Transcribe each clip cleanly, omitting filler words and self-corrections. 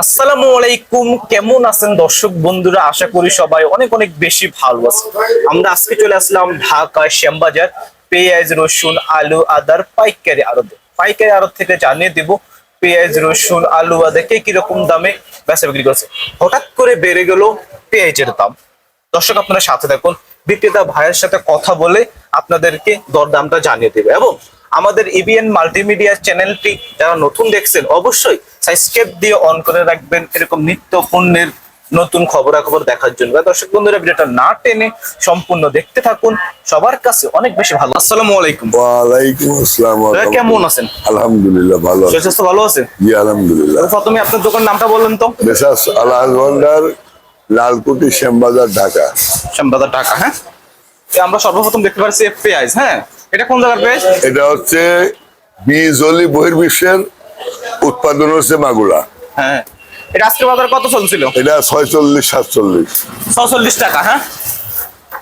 আসসালামু আলাইকুম, কেমন আছেন দর্শক বন্ধুরা? আশা করি সবাই অনেক অনেক বেশি ভালো আছে। আমরা আজকে চলে আসলাম ঢাকা শ্যামবাজার পেঁয়াজ রসুন আলু আদার পাইকারি আড়ত থেকে জানিয়ে দিব পেঁয়াজ রসুন আলু আদা কে কিরকম দামে বেচা বিক্রি করছে। হঠাৎ করে বেড়ে গেল পেঁয়াজের দাম। দর্শক আপনারা সাথে থাকুন, বিক্রেতা ভাইয়ের সাথে কথা বলে আপনাদেরকে দরদামটা জানিয়ে দেবে। এবং আমাদের ইবিএন মাল্টিমিডিয়া চ্যানেলটি যারা নতুন দেখছেন অবশ্যই সাবস্ক্রাইব দিয়ে অন করে রাখবেন এরকম নিত্য পণ্যের নতুন খবরাখবর দেখার জন্য। দর্শক বন্ধুরা ভিডিওটা না টেনে সম্পূর্ণ দেখতে থাকুন, সবার কাছে অনেক বেশি ভালো। আসসালামু আলাইকুম। ওয়ালাইকুম আসসালাম। কেমন আছেন? আলহামদুলিল্লাহ ভালো। সুস্বাস্থ্য ভালো আছে? জি আলহামদুলিল্লাহ। প্রথমে আপনার দোকান নামটা বললেন তো। মেসার্স আলহাজ ভান্ডার, লালকুটি, শ্যামবাজার, ঢাকা। শ্যামবাজার, ঢাকা। হ্যাঁ, আমরা সর্বপ্রথম দেখতে পাচ্ছি পেঁয়াজ। হ্যাঁ, এটা কোন জায়গার পেঁয়াজ? এটা হচ্ছে মিজলি বহির্বিশ্বের উৎপাদন হচ্ছে মাগুরা। হ্যাঁ, এটা আজকের বাজার কত চলছিল? এটা 46-47। 46 টাকা। হ্যাঁ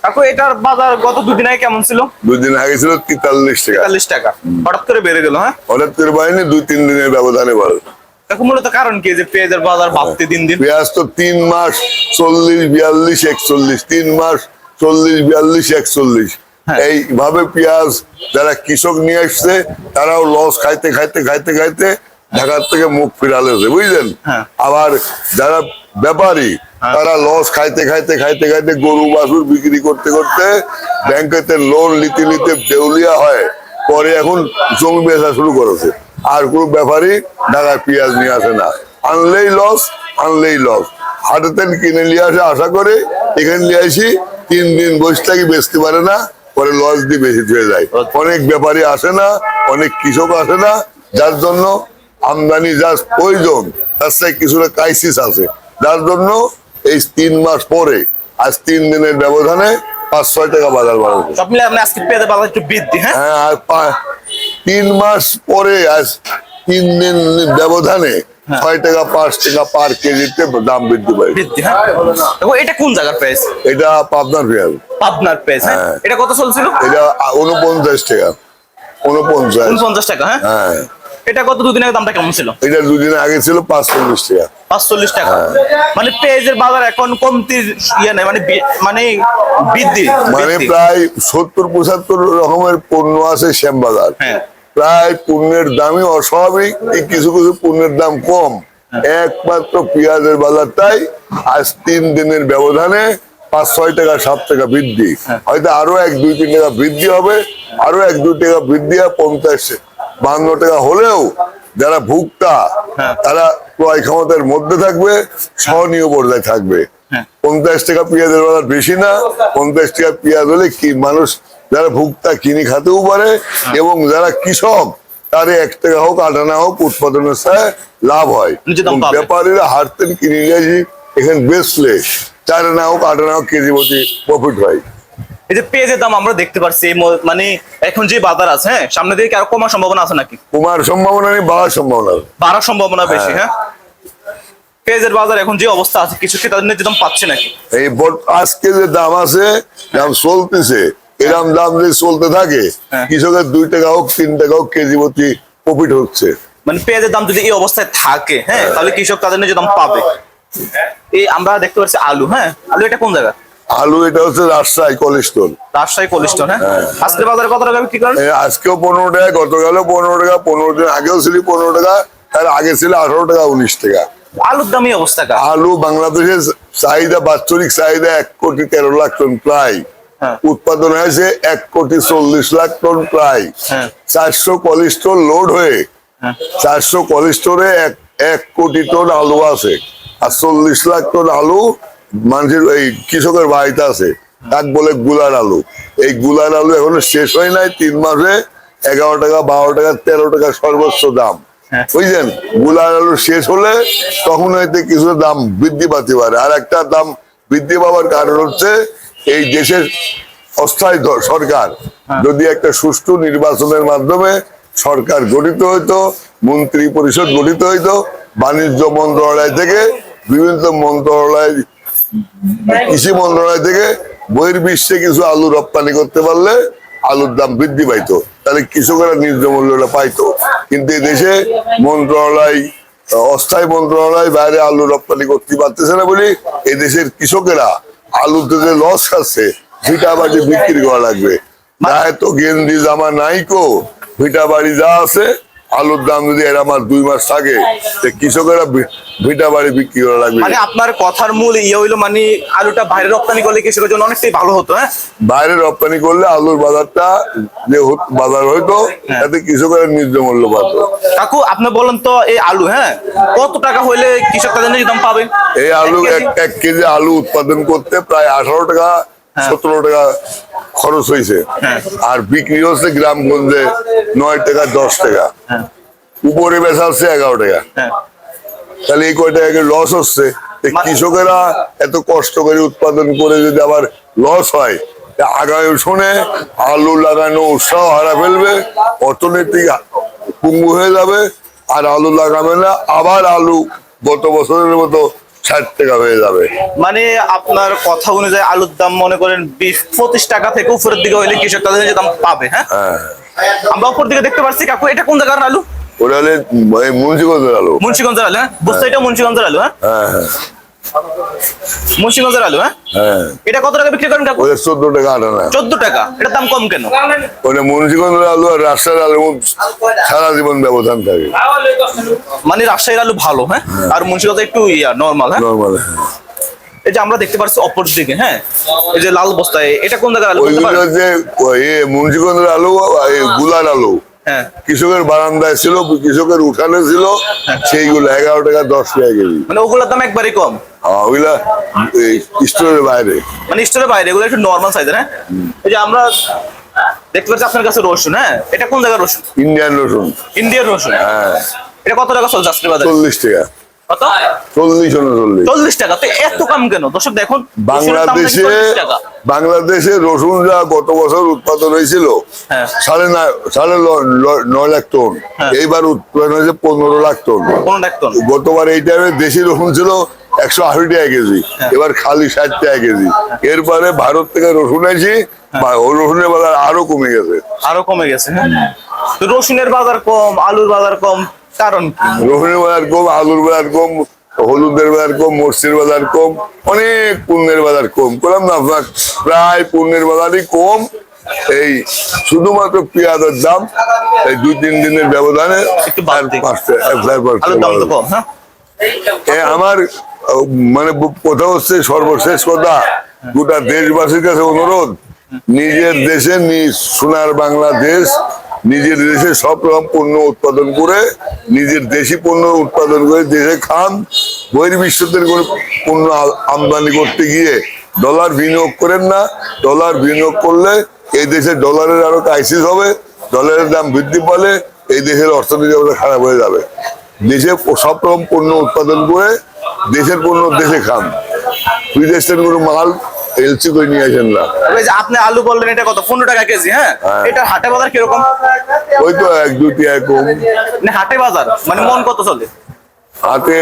কাকু, এটার বাজার গত দুদিন আগে কেমন ছিল? দুদিন আগে ছিল 43 টাকা। 43 টাকা হঠাৎ করে বেড়ে গেল। হ্যাঁ, হঠাৎ করে বাড়েনি, 2-3 দিনের ব্যবধানে বাড়ে। কাকু, মূলত কারণ কি যে পেঁয়াজের বাজার বাড়তে দিন দিন? পেঁয়াজ তো 3 মাস 40-42-41, 3 মাস 40-42-41। এইভাবে পেঁয়াজ যারা কৃষক নিয়ে আসছে তারাও লস খাইতে খাইতে খাইতে খাইতে ঢাকার থেকে মুখ ফিরালেছে, বুঝলেন। আবার যারা ব্যাপারী তারা লস খাইতে খাইতে খাইতে খাইতে গরু বাছুর বিক্রি করতে করতে ব্যাংকেতে লোন নিতে নিতে দেউলিয়া হয়, পরে এখন জমি বেচা শুরু করেছে। আর কোনো ব্যাপারী ঢাকায় পেঁয়াজ নিয়ে আসে না, আনলেই লস। হাটেতে কিনে নিয়ে আসে আশা করে, এখানে নিয়ে আসি 3 দিন বসে থাকি, বেচতে পারে না, পরে লস দিয়ে বেশি হয়ে যায়। অনেক ব্যাপারী আসে না, অনেক কৃষক আসে না, যার জন্য আমদানি যা প্রয়োজন তার থেকে কিছুটা ক্রাইসিস আছে, যার জন্য এই 3 মাস পরে আজ 3 দিনের ব্যবধানে 5-6 টাকা বাজার বাড়বে। সব মিলে আপনি আজকে পেঁয়াজের বাজার একটু বৃদ্ধি। হ্যাঁ, আর 3 মাস পরে আজ 3 দিন ব্যবধানে 6 টাকা 5 টাকা পার কেজিতে দাম বৃদ্ধি পায়। এটা কোন জায়গার পেঁয়াজ? এটা পাবনার পেঁয়াজ। পাবনার পেঁয়াজ। হ্যাঁ, এটা কত চলছিল? এটা 49 টাকা। 49 টাকা। হ্যাঁ, এটা কত দুদিন আগে দামটা কেমন ছিল? এটা 2 দিন আগে ছিল 45 টাকা। 45 টাকা। মানে পেঁয়াজের বাজার এখন কমতির ইয়ে নাই, মানে বৃদ্ধি, মানে প্রায় 70-75 রকমের পণ্য আছে শ্যামবাজার। হ্যাঁ, প্রায় পণ্যের দামই অস্বাভাবিক, কিছু কিছু পণ্যের দাম কম। একমাত্র পেঁয়াজের বাজারটাই আজ 3 দিনের ব্যবধানে 5-6 টাকা 7 টাকা বৃদ্ধি। হয়তো আরো 1-2-3 টাকা বৃদ্ধি হবে, আরো 1-2 টাকা বৃদ্ধি হয়, 50-52 টাকা হলেও যারা ভোক্তা তারা ক্রয় ক্ষমতার মধ্যে থাকবে, সহনীয় পর্যায়ে থাকবে। 50 টাকা পেঁয়াজের বাজার বেশি না। 50 টাকা পেঁয়াজ হলে কি মানুষ যারা ভোক্তা কিনে খাতেও পারে, এবং যারা কৃষক তার 1 টাকা হোক 8 আনা হোক উৎপাদনের সাথে লাভ হয়। ব্যাপারীরা হাট থেকে কিনে নিয়ে আসি, এখানে বেচলে 4 আনা হোক 8 আনা হোক কেজি প্রতি প্রফিট হয়। এই যে পেঁয়াজের দাম আমরা দেখতে পাচ্ছি, মানে এখন যে বাজার আছে, হ্যাঁ, সামনে দিকে আরো কমার সম্ভাবনা আছে নাকি? কমার সম্ভাবনা নেই, বাড়ার সম্ভাবনা বেশি। হ্যাঁ, পেঁয়াজের বাজার এখন যে অবস্থা আছে, কিছু কি তাদের দাম পাচ্ছে নাকি? এই আজকে যে দাম আছে, দাম চলতেছে, এরকম দাম যদি চলতে থাকে কৃষকের 2 টাকা হোক 3 টাকা হোক কেজি প্রতি প্রফিট হচ্ছে। মানে পেঁয়াজের দাম যদি এই অবস্থায় থাকে, হ্যাঁ, তাহলে কৃষক তাদের ন্যায্য দাম পাবে। এই আমরা দেখতে পাচ্ছি আলু। হ্যাঁ, আলু এটা কোন জায়গা? আলু এটা হচ্ছে রাজশাহী কোলেস্টোর। রাজশাহী কোলেস্টোর। হ্যাঁ, আজকের বাজারে কত টাকা বিক্রি করেন? আজকেও 15 টাকা, গতকালও 15 টাকা, 15 দিন আগেও ছিল 15 টাকা, তার আগে ছিল 18 টাকা 19 টাকা। আলুর দামই অবস্থা। আলু বাংলাদেশের চাহিদা, বাৎসরিক চাহিদা 1,13,00,000 টন প্রায়। উৎপাদন হয়েছে 1,40,00,000 টন প্রায়। 400 কোলেস্টোর লোড হয়ে 400 কোলেস্টোরে 1 কোটি টন আলু আছে। আর 40 লাখ টন আলু মানুষের এই কৃষকের বাড়িতে আছে, তাক বলে গুলার আলু। এই গুলার আলু এখনো শেষ হয় নাই। 3 মাসে 11 টাকা 12 টাকা 13 টাকা সর্বোচ্চ দাম, বুঝলেন। গুলার আলু শেষ হলে তখন হয়তো কিছু দাম বৃদ্ধি পাতে পারে। আর একটা দাম বৃদ্ধি পাওয়ার কারণ হচ্ছে এই দেশের অস্থায়ী সরকার যদি একটা সুষ্ঠু নির্বাচনের মাধ্যমে সরকার গঠিত হইতো, মন্ত্রী পরিষদ গঠিত হইতো, বাণিজ্য মন্ত্রণালয় থেকে বিভিন্ন মন্ত্রণালয়, কৃষি মন্ত্রণালয় থেকে বহির্বিশ্বে কিছু আলু রপ্তানি করতে পারলে আলুর দাম বৃদ্ধি পাইতো, তাহলে কৃষকেরা ন্যায্য মূল্যটা পাইতো। কিন্তু এই দেশে মন্ত্রণালয় অস্থায়ী মন্ত্রণালয় বাইরে আলু রপ্তানি করতে পারতেছে না বলে এই দেশের কৃষকেরা আলুতে যে লস খাচ্ছে ভিটা বাড়ি বিক্রি করা লাগবে। তো গেঞ্জি জামা নাইকো ভিটা বাড়ি যা আছে আলুর দাম যদি এর আমার 2 মাস থাকে কৃষকেরা ভিটা বাড়ি বিক্রি করা লাগবে। মানে আপনার কথার মূল ইয়ে হইলো মানে আলুটা বাইরে রপ্তানি করলে কৃষকের জন্য অনেকটাই ভালো হতো। হ্যাঁ, বাইরে রপ্তানি করলে আলুর বাজারটা যে বাজার হইতো তাতে কৃষকেরা ন্যায্য মূল্য পাত। কাকু আপনি বলেন তো এই আলু কত টাকা হইলে কৃষক তাদের ন্যায্য দাম পাবে? এই আলু 1 কেজি আলু উৎপাদন করতে প্রায় 18 টাকা 17 টাকা খরচ হয়েছে, আর বিক্রি হচ্ছে গ্রামগঞ্জে 9 টাকা 10 টাকা, উপরে বেচা হচ্ছে 11 টাকা। তাহলে এই কয় টাকা লস হচ্ছে। কৃষকেরা এত কষ্ট করে উৎপাদন করে যদি আবার লস হয় আগামী শুনে আলু লাগানো উৎসাহ হারা ফেলবে, অর্থনৈতিক পঙ্গু হয়ে যাবে, আর আলু লাগাবে না, আবার আলু গত বছরের মতো 60 টাকা হয়ে যাবে। মানে আপনার কথা অনুযায়ী আলুর দাম মনে করেন 20-25 টাকা থেকে উপরের দিকে হইলে কৃষক তাদের ন্যায্য দাম পাবে। হ্যাঁ, আমরা উপর দিকে দেখতে পাচ্ছি। কাকু এটা কোন জায়গার আলু? ওটা হলে মুন্সিগঞ্জের আলু। মুন্সিগঞ্জের আলু? হ্যাঁ, বুঝতে এটা মুন্সিগঞ্জের আলু। হ্যাঁ হ্যাঁ, মুন্সিগঞ্জের আলু। হ্যাঁ, এটা কত টাকা বিক্রি করেন কাকু? 14 টাকা আনা। 14 টাকা? এটার দাম কম কেন? ওটা মুন্সিগঞ্জের আলু আর রাজশাহীর আলু সারা জীবন ব্যবধান থাকে। মানে রাজশাহীর আলু ভালো, হ্যাঁ, আর মুন্সিগঞ্জ একটু নরমাল। হ্যাঁ, নরমাল। এই যে আমরা দেখতে পাচ্ছি অপর দিকে, হ্যাঁ, এই যে লাল বস্তায়, এটা কোন জায়গার আলু? ওইগুলো যে মুন্সিগঞ্জের আলু, গুলার আলু হ্যাঁ, কৃষকের বারান্দায় ছিল, কৃষকের উঠানে ছিল, সেইগুলো 11 টাকা 10 টাকা কেজি। মানে ওগুলোর দাম একবারই কম। ওইগুলা স্টোরের বাইরে, মানে স্টোরের বাইরে, এগুলো একটু নরমাল সাইজের। হ্যাঁ, এই যে আমরা দেখতে পাচ্ছি আপনার কাছে রসুন। হ্যাঁ, এটা কোন জায়গার রসুন? ইন্ডিয়ান রসুন। ইন্ডিয়ান রসুন। হ্যাঁ, এটা কত টাকা চলছে আজকে বাজারে? 40 টাকা। কত? 40 40 টাকা? তো এত কম কেন দর্শক? দেখুন বাংলাদেশে, বাংলাদেশে রসুন যা গত বছর উৎপাদন হয়েছিল 9.5 লাখ টন, এইবার উৎপাদন হয়েছে 15 লাখ টন। 15 লাখ টন। গতবার এই টাইমে দেশি রসুন ছিল 180 টাকা কেজি, এবার খালি 60 টাকা কেজি। এরপরে ভারত থেকে রসুন আইছি, রসুনের বাজার আরো কমে গেছে। আরো কমে গেছে। হ্যাঁ, তো রসুনের বাজার কম, আলুর বাজার কম, কারণ কি? রসুনের বাজার কম, আলুর বাজার কম, হলুদের বাজার কম, মরচির বাজার কম, অনেক পণ্যের বাজার কম। বললাম না আপনার, প্রায় পণ্যের বাজারই কম। এই শুধুমাত্র পেঁয়াজের দাম এই 2-3 দিনের ব্যবধানে একটু বাড়তি। আলুর দাম তো কম। হ্যাঁ, আমার মানে কথা হচ্ছে, সর্বশেষ কথা, গোটা দেশবাসীর কাছে অনুরোধ, নিজের দেশে সোনার বাংলাদেশ, নিজের দেশে সব রকম পণ্য উৎপাদন করে, নিজের দেশি পণ্য উৎপাদন করে দেশে খান। বহির্বিশ্বের কোনো পণ্য আমদানি করতে গিয়ে ডলার বিনিয়োগ করেন না। ডলার বিনিয়োগ করলে এই দেশে ডলারের আরো ক্রাইসিস হবে, ডলারের দাম বৃদ্ধি পালে এই দেশের অর্থনীতি অবস্থা খারাপ হয়ে যাবে। দেশে সব রকম পণ্য উৎপাদন করে দেশের পণ্য দেশে খান, বিদেশের কোনো মাল এলসি করে নিয়ে আসেন না। আপনি আলু বললেন এটা কত? 15 টাকা কেজি। হ্যাঁ, এটা হাটে বাজার কিরকম? ওই তো 1-2 টাকা কম। মানে হাটে বাজার মানে মন কত চলে? হাতে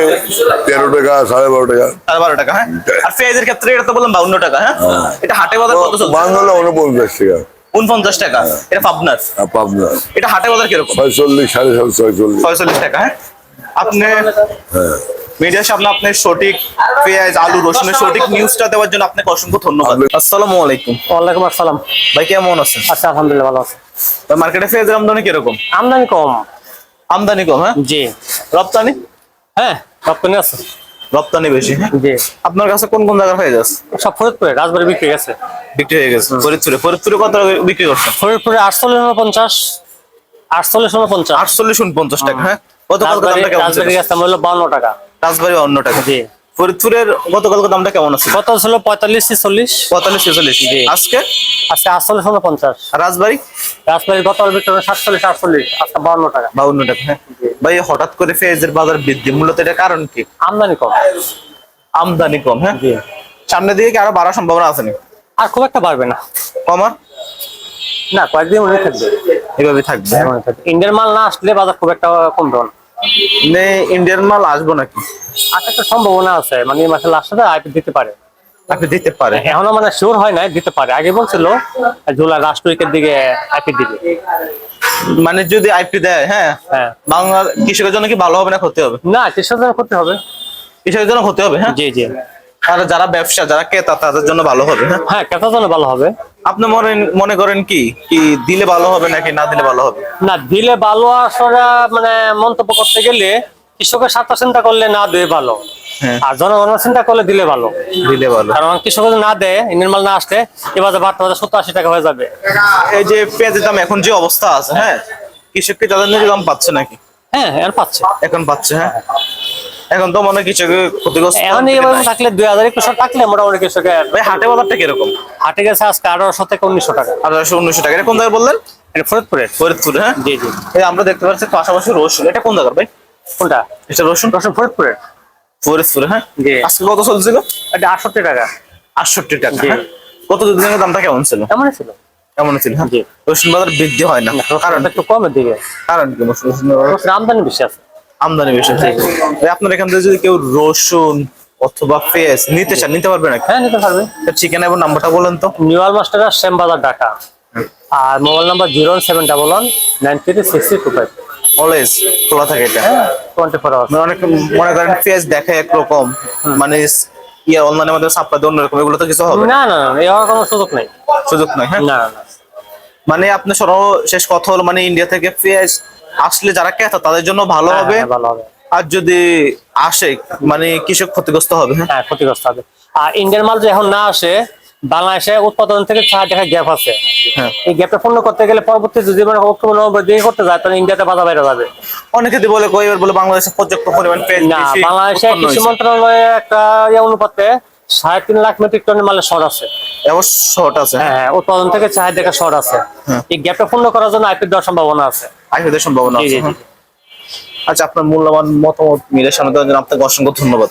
13 টাকা, 12.5 টাকা, 12.5 টাকা। হ্যাঁ, আর পেঁয়াজের ক্ষেত্রে এটা তো বললাম 52 টাকা। হ্যাঁ, এটা হাটে বাজার কত চলছে? বাংলা 49 টাকা। 49 টাকা? এটা পাবনার। পাবনা। এটা হাটে বাজার কিরকম? 46, 46.5, 46 টাকা। হ্যাঁ, আপনি মিডিয়ার সামনে আপনি সঠিক পেঁয়াজ, আলু, রসুনের সঠিক নিউজটা দেওয়ার জন্য আপনাকে অসংখ্য ধন্যবাদ। আসসালামু আলাইকুম। ওয়ালাইকুম আসসালাম। ভাই কেমন আছেন? আচ্ছা, আলহামদুলিল্লাহ ভালো আছে। মার্কেটে পেঁয়াজের আমদানি কিরকম? আমদানি কম। আমদানি কম? হ্যাঁ, জি। রপ্তানি? হ্যাঁ, রপ্তানি আছে। রপ্তানি বেশি? হ্যাঁ, জি। আপনার কাছে কোন কোন জায়গার পেঁয়াজ আছে? সব ফরিদপুরে, রাজবাড়ি বিক্রি গেছে। বিক্রি হয়ে গেছে। ফরিদপুরে কত টাকা বিক্রি করছেন? ফরিদপুরে 48.50, 48.50, 48-49 টাকা। হ্যাঁ, গতকালকে দামটা কেমন ছিল? রাজবাড়ি গেছে হলো 52 টাকা। রাজবাড়ি 52 টাকা। জি। ফরিদপুরের গতকালকে দামটা কেমন আছে? কত ছিল? 45-46, 45-46। আজকে? আজকে 48.50। আর রাজবাড়ি? রাজবাড়ি গতকাল বিক্রি 47-48, আজকে 52 টাকা। 52 টাকা। হ্যাঁ, ভাই হঠাৎ করে পেঁয়াজের বাজার বৃদ্ধি, মূলত এটা কারণ কি? আমদানি কম। আমদানি কম? হ্যাঁ, জি। সামনের দিকে কি আরো বাড়ার সম্ভাবনা আছে নাকি? আর খুব একটা বাড়বে না। কমার? না, কয়েকদিন মনে থাকবে, এভাবে থাকবে। ইন্ডিয়ান মাল না আসলে বাজার খুব একটা কমবে না। ইন্ডিয়ান মাল আসবো নাকি? আসার একটা সম্ভাবনা আছে, মানে এই মাসের লাস্টে আইপি দিতে পারে। আপনি দিতে পারে। এখনো মানে শিওর হয় নাই, দিতে পারে। আগে বলছিল জুলাই লাস্ট উইকের দিকে আইপি দিবে। মানে যদি আইপি দেয়, হ্যাঁ, হ্যাঁ, বাংলা কৃষকের জন্য কি ভালো হবে না ক্ষতি হবে? না কৃষকদের করতে হবে। কৃষকের জন্য ক্ষতি হবে, হ্যাঁ। জি জি, আর যারা ব্যবসা, যারা ক্রেতা, তাদের জন্য ভালো হবে, হ্যাঁ। হ্যাঁ ক্রেতার জন্য ভালো হবে। আপনি মনে করেন কি কি দিলে ভালো হবে নাকি না দিলে ভালো হবে? না দিলে ভালো, আসলে মানে মন্তব্য করতে গেলে কৃষকের স্বার্থ চিন্তা করলে না দিয়ে ভালো, হ্যাঁ। আর জনগণের চিন্তা করলে দিলে ভালো। দিলে ভালো। কারণ কৃষক যদি না দেয়, ইন্ডিয়ান মাল না আসলে এবার বাড়তে বাড়তে 70-80 টাকা হয়ে যাবে। এই যে পেঁয়াজের দাম এখন যে অবস্থা আছে, হ্যাঁ, কৃষক কি তাদের নিজের দাম পাচ্ছে নাকি? হ্যাঁ এখন পাচ্ছে। এখন পাচ্ছে, হ্যাঁ। এখন তো মনে হয় কৃষকের ক্ষতিগ্রস্ত এখন এইভাবে থাকলে 2000-2100 থাকলে মোটামুটি কৃষকের। ভাই হাটে বাজারটা কিরকম? হাটে গেছে আজকে 1800 থেকে 1900 টাকা। 1800-1900 টাকা। এটা কোন জায়গায় বললেন? এটা ফরিদপুরের। ফরিদপুর, হ্যাঁ। জি জি। এই আমরা দেখতে পাচ্ছি পাশাপাশি রসুন। এটা কোন জায়গার ভাই? কোনটা? এটা রসুন রসুন ফরিদপুরের। ফরিদপুর, হ্যাঁ। জি। আজকে কত চলছিল? এটা 68 টাকা। 68 টাকা, জি। হ্যাঁ। গত দুদিন আগে দামটা কেমন ছিল? এমনই ছিল। কেমন ছিল, হ্যাঁ। জি। রসুন বাজার বৃদ্ধি হয় না, কারণ কারণ একটু কমের দিকে। কারণ কি? রসুন রসুন আমদানি বেশি আছে। আমদানি বেশি। ভাই আপনার এখান থেকে যদি কেউ রসুন অথবা পেঁয়াজ নিতে চান, নিতে পারবে নাকি? হ্যাঁ নিতে পারবে। ঠিকানা এবং নাম্বারটা বলেন তো। নিউ আলমাস্টার শ্যামবাজার ঢাকা। আর মোবাইল নাম্বার 01711936325। অলওয়েজ খোলা থাকে এটা। 24 আওয়ার্স। মানে অনেক মনে করেন পেঁয়াজ দেখে একরকম, মানে অনলাইনের মধ্যে সাপ্লাই দেয় অন্যরকম, এগুলো তো কিছু হবে না? না না না, এর কোনো সুযোগ নেই। সুযোগ নাই, হ্যাঁ। না না। মানে আপনি সর্বশেষ কথা হলো, মানে ইন্ডিয়া থেকে পেঁয়াজ আসলে যারা ক্রেতা তাদের জন্য ভালো হ্যাঁ, হবে, হ্যাঁ, ভালো হবে। আর যদি আসে মানে কৃষক ক্ষতিগ্রস্ত হবে, হ্যাঁ। হ্যাঁ ক্ষতিগ্রস্ত হবে। আর ইন্ডিয়ান মাল যে এখন না আসে, বাংলাদেশে উৎপাদন থেকে 4 টাকা গ্যাপ আছে। হ্যাঁ। এই গ্যাপটা পূর্ণ করতে গেলে পরবর্তী যদি মানে অক্টোবর নভেম্বর দিকে করতে যায়, তাহলে ইন্ডিয়াতে বাধা বাইরে যাবে। অনেকে তো বলে কই, এবার বলে বাংলাদেশে পর্যাপ্ত পরিমাণ পেঁয়াজ না, বেশি বাংলাদেশে উৎপন্ন কৃষি হয়েছে। মন্ত্রণালয়ে একটা অনুপাতে 3.5 লাখ মেট্রিক টনের মালের শর্ট আছে। এবার শর্ট আছে, হ্যাঁ। হ্যাঁ, উৎপাদন থেকে চাহিদা শর্ট আছে। এই গ্যাপটা পূর্ণ করার জন্য আইপিএল দেওয়ার সম্ভাবনা আছে। আইপিএলের সম্ভাবনা জি আছে, জি জি। হ্যাঁ। আচ্ছা, আপনার মূল্যবান মতামত মিলের সামনে দেওয়ার জন্য আপনাকে অসংখ্য ধন্যবাদ।